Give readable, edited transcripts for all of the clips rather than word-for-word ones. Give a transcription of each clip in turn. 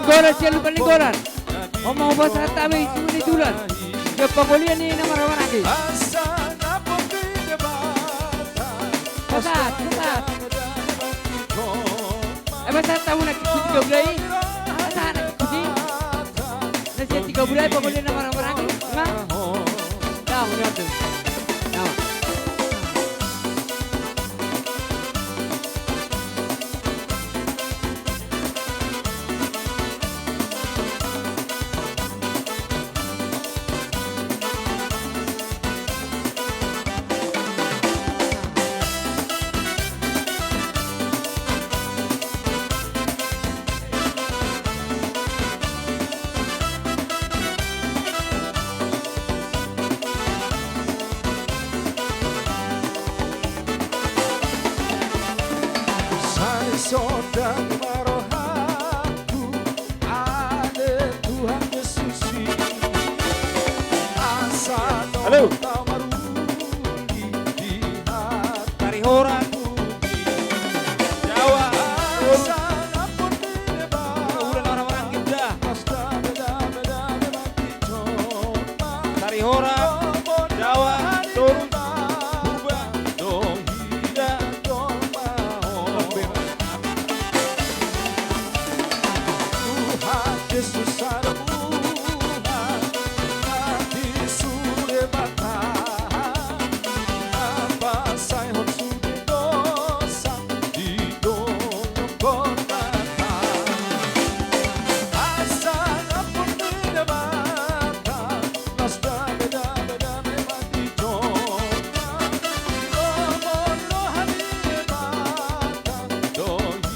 Linggolan siya lupa linggolan. Omong bahasa tabi sini dulan. Dia pembolian ni nama orang lagi. Pasat. Masa tahu nak ikuti 3 bulan ini? Masa nak ikuti? Nasi 3 bulan pembolian nama orang lagi. Enggak? Tahu ni tu. Tahu. Sodang marohaku ada Tuhan Yesus asa halo tamaruli di tarik orang Jawa asa ngapun deba ulang orang-orang kita pasta beda mati coma tarik orang Jawa turun berubah dohida doma Yesus ada Tuhan hati sudah bata apa saya sudah dosa di dalam kota asa ngapun tidak bata nasta beda memang dicoba lo hati bata dohi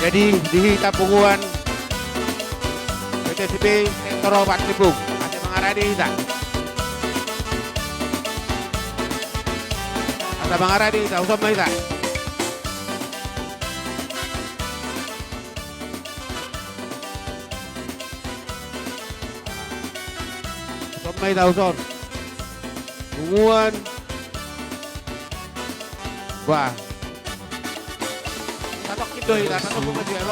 Jadi di tabungan PTCP Sektor Obat Sibuk masih mengarah di kita. Ada mengarah di kita, usah kita. Usah kita usah. Tungguan. Wah. Doi, satu bunga dia,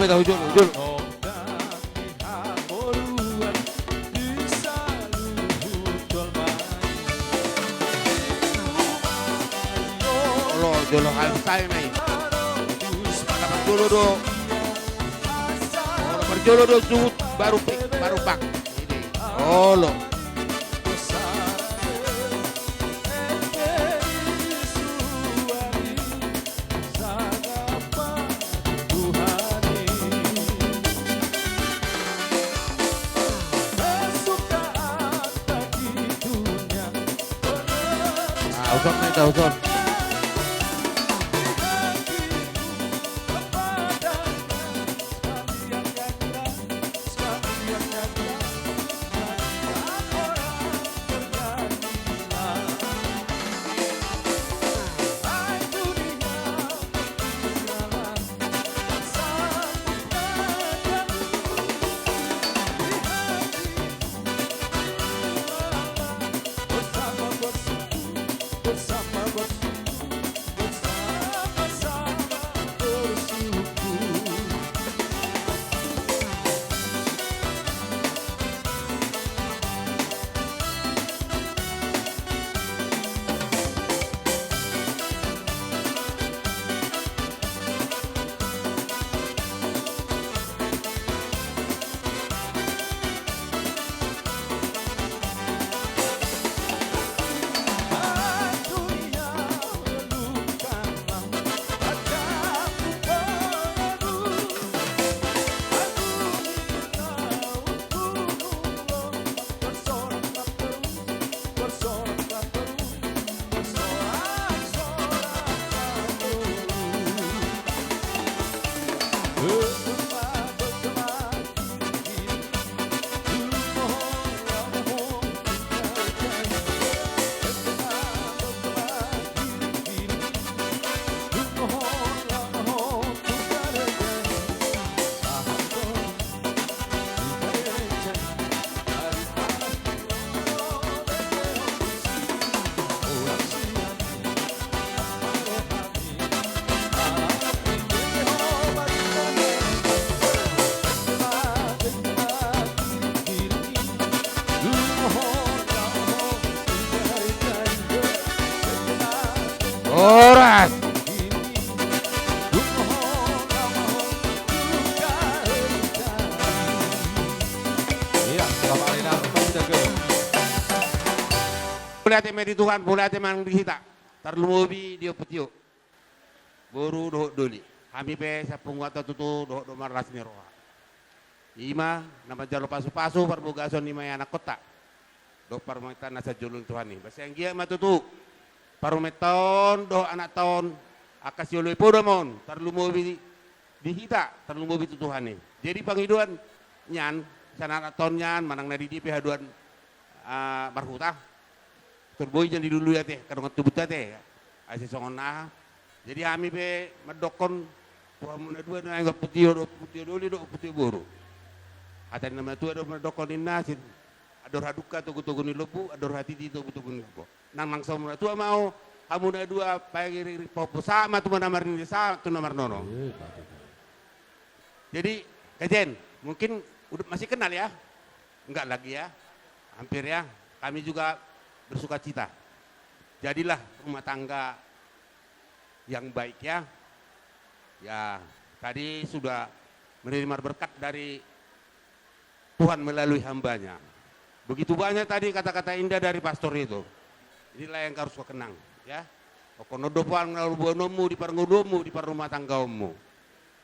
tahu jul. Lo jolo alsai mai. Dapat jolo do. Berjolo do sud baru pak. Ini. Oh lo. Usor. bersama bersama-sama bersyukur. Oras. Iya, selamat hari nak menjaga. Boleh meri Tuhan, boleh mang dihita. Terlumobi dia petio. Boru doh doli. Kami pe sapung wata tutu doh do marlas ni roha. Ima nama jalo pasu-pasu perbugason lima anak kota. Do parmaitan nasa julun Tuhan ni. Basa yang gia matutu. Parumeton do anak tahun akas yoloi podamon terlumobi dihita terlumobi tu Tuhan ni. Jadi pangiduan nyan sana anak tahun nyan manang nadi di haduan marhuta. Terboy jadi dulu ya teh kadang tubut teh ase songona. Jadi kami pe medokon puamuna dua na enggak putih doli do putih boru. Atan nama tu ada medokon inasin. Ador haduka tugu-tugu ni lebu, ador hati di tugu-tugu ni lebu. Nang mangsa muna tua mau hamuna dua pagi popo sama tu namar ni sama tu namar nono. Jadi kajen mungkin udah masih kenal ya? Enggak lagi ya? Hampir ya. Kami juga bersuka cita. Jadilah rumah tangga yang baik ya. Ya, tadi sudah menerima berkat dari Tuhan melalui hambanya. Begitu banyak tadi kata-kata indah dari pastor itu. Inilah yang harus kau kenang ya. Kono dopan ngalubonomu di parngodomu di rumah tanggamu.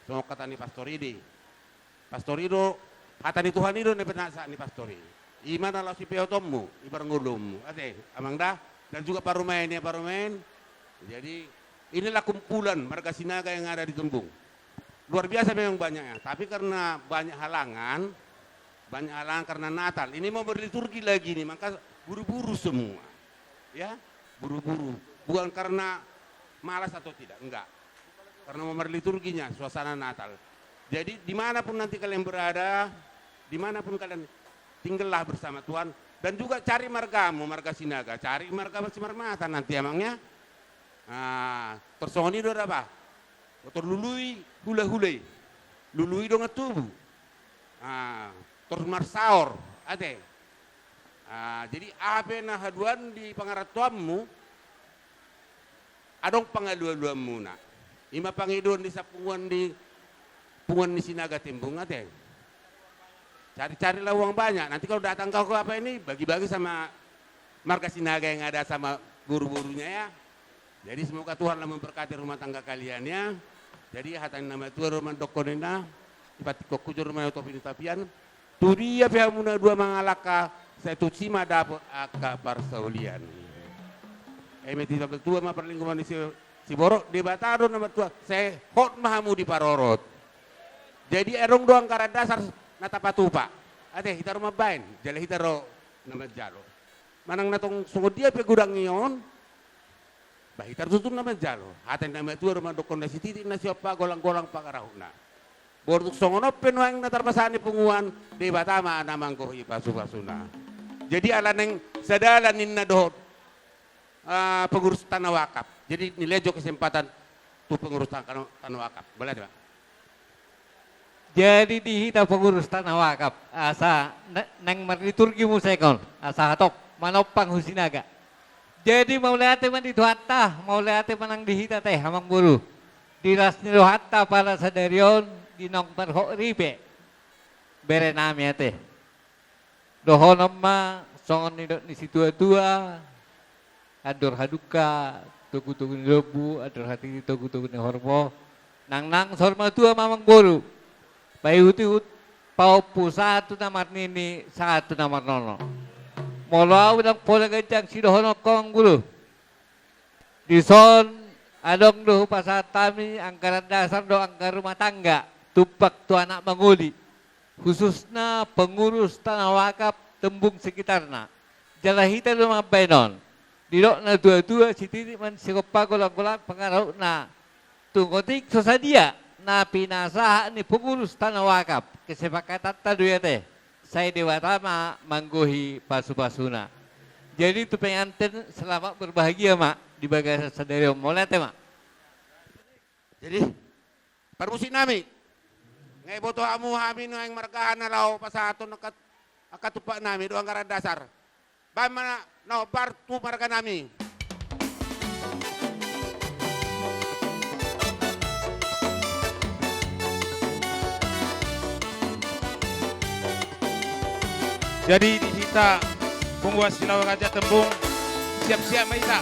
Semua kata ni pastor ini. Pastor itu kata ni Tuhan itu ne penasa ni pastor ini. Imana la si peotommu di parngodomu. Ate amang dah dan juga parumain ya parumain. Jadi inilah kumpulan marga Sinaga yang ada di Tembung. Luar biasa memang banyaknya, tapi karena banyak halangan karena Natal. Ini mau berliturgi lagi nih, maka buru-buru semua. Ya, buru-buru. Bukan karena malas atau tidak, enggak. Karena mau berliturginya, suasana Natal. Jadi dimanapun nanti kalian berada, dimanapun kalian tinggallah bersama Tuhan. Dan juga cari margamu, marga Sinaga. Cari marga Simarmata nanti emangnya. Nah, tersoni itu ada apa? Terlului, hula-hulai. Lului dong tubuh. Nah, terus marsaor, ate. Jadi apa nah haduan di pangaratuanmu, adong pangaluan-luanmu na. Ima pangidon di sapungan di pungan di Sinaga Tembung ate. Cari-carilah uang banyak. Nanti kalau datang kau ke apa ini, bagi-bagi sama marga Sinaga yang ada sama guru-gurunya ya. Jadi semoga Tuhan memberkati rumah tangga kalian ya. Jadi hatan nama Tuhan rumah dokonena, ipatiko kujur rumah utopini tapian. Tu dia pihak muna dua mangalaka, saya tu cima dapat akabar saulian. Meti tabel tua ma perlingkungan di si borok di Bataro nomor tua. Saya hot mahamu di Parorot. Jadi erong doang karena dasar natapatupa. Ate hitaro mabain, jale hitaro nama jalo. Manang natong sungguh dia pe gudang ngion. Bahitar tutun nama jalo. Hatan nama tua rumah dokon nasi titik nasi apa golang-golang pakarahuna. Borduk songono penuang natarpasani punguan di Batama namang kohi pasu-pasuna. Jadi ala neng sadalan ninna dohot pengurus tanah wakaf. Jadi nilai juga kesempatan tuh pengurus tanah wakaf. Boleh Pak? Jadi dihita pengurus tanah wakaf asa nang marliturgi musekon asa hatok manopang husinaga. Jadi mau lihat man itu hatta mau lihat manang dihita teh hamang buru. Diras nilo hatta para sadarion di nong parho ribe. Bere nami teh. Dohonom ma songon ni situa-tua. Ador haduka tugu-tugu ni lebu ador hati tugu-tugu ni hormo. Nang sorma tua mamang buru. Paihuti pau pusatu namar nini satu namar nono. Molo udang pola gajang sidohono kong bulu. Dison adong doh pasatami anggaran dasar do anggaran rumah tangga. Tupak tu anak manguli. Khususnya pengurus tanah wakaf tembung sekitarna. Jalahita rumah benon. Didok na dua-dua siti man sikopa golang-golang pengaruh na. Tunggotik sosadia. Na pinasaha ni pengurus tanah wakaf kesepakatan tadu ya teh saya dewatama mangguhi pasu-pasuna. Jadi itu pengantin selamat berbahagia mak di bagasa sadari mulai teh mak. Jadi permusi nami ngai boto amu hamin yang margahan lau pasato nakat akatupak nami do anggaran dasar. Bamana no bartu marga nami. Jadi dihita pembuat silau raja tembung siap-siap Maita.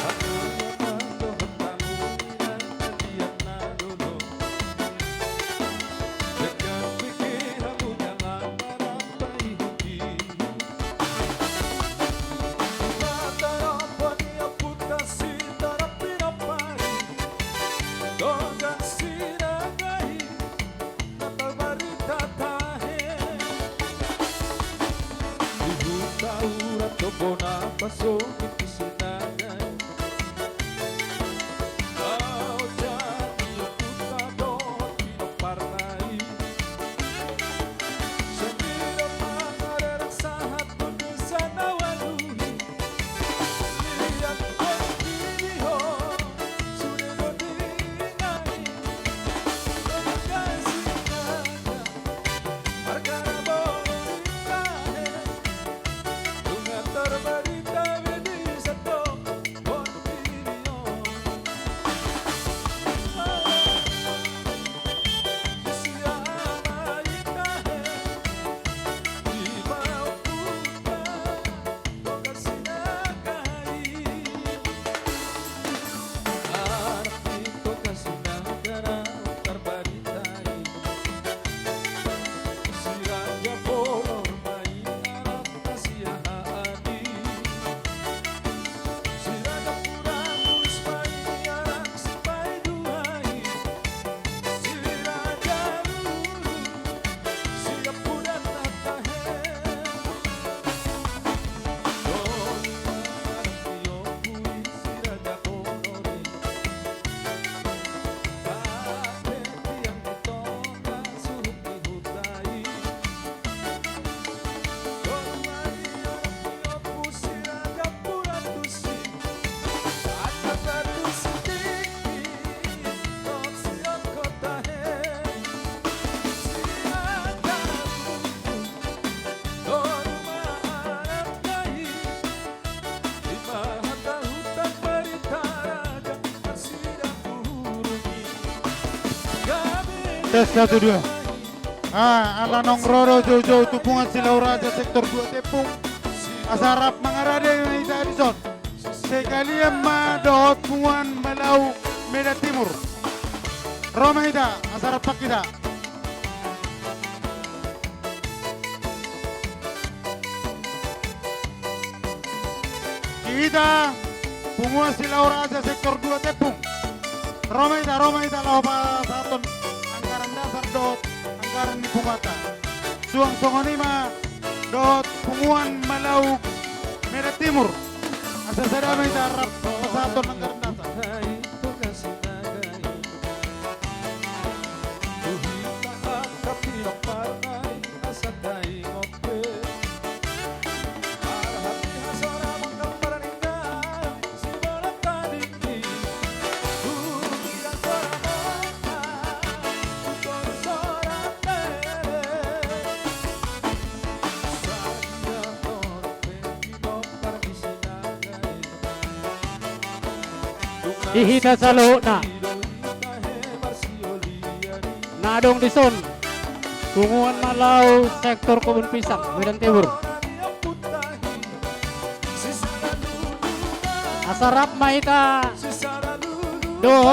Pasó que quisiera kau jadi putador pino partai sendiri mengalir sahat putusan awaluhi lihat video sudah dodingai lokasi naga markara boleh bunga terbari Tes 1 2. Ala nongroro jauh-jauh tupungan silau raja sektor 2 tepung. Asarap mengarade yang isa adison. Sekalian ma dohot pungan malau Medan Timur. Roma ida asarap pak kita. Kita punguan silau raja sektor 2 tepung. Roma ida lau saton anggaran dasar dot anggaran di Bungata. Suang songonima dot punguan malau Medan Timur. Asa sadama ida rap saton anggaran dasar. Dihita salona. Nadong dison. Tunguan Malau sektor Kebun Pisang, Medan Timur. Asarap maita doho